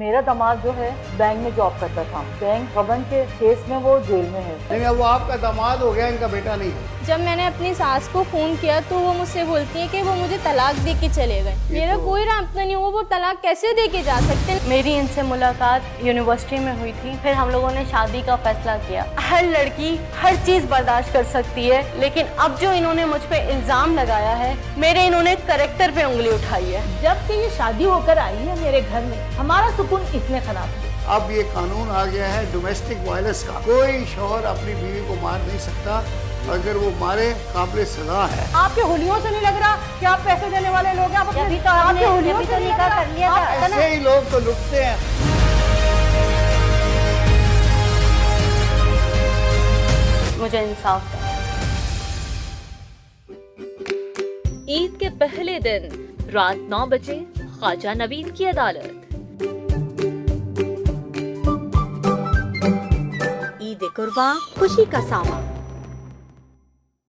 मेरा दामाद जो है बैंक में जॉब करता था, बैंक गबन के केस में वो जेल में है। नहीं, अब वो आपका दामाद हो गया, इनका बेटा नहीं है। जब मैंने अपनी सास को फोन किया तो वो मुझसे बोलती है कि वो मुझे तलाक दे के चले गए। मेरा कोई राब्ता नहीं हुआ, वो तलाक कैसे दे के जा सकते। मेरी इनसे मुलाकात यूनिवर्सिटी में हुई थी, फिर हम लोगों ने शादी का फैसला किया। हर लड़की हर चीज बर्दाश्त कर सकती है, लेकिन अब जो इन्होंने मुझ पे इल्जाम लगाया है, मेरे इन्होंने कैरेक्टर पे उंगली उठाई है। जब से ये शादी होकर आई है मेरे घर में, हमारा सुकून इसने खराब है। अब ये कानून आ गया है डोमेस्टिक वायलेंस का। कोई शौहर अपनी बीवी को मार नहीं सकता, अगर वो मारे काबिल सजा है। आपके होलियों से नहीं लग रहा कि आप पैसे देने वाले लोग हैं? आप अपने आपके होलियों से निकाह कर लिया था। ऐसे ही लोग तो लुटते हैं। मुझे इंसाफ दो। ईद के पहले दिन रात 9 बजे ख्वाजा नवीद की अदालत। ईद कुर्बान खुशी का सामा।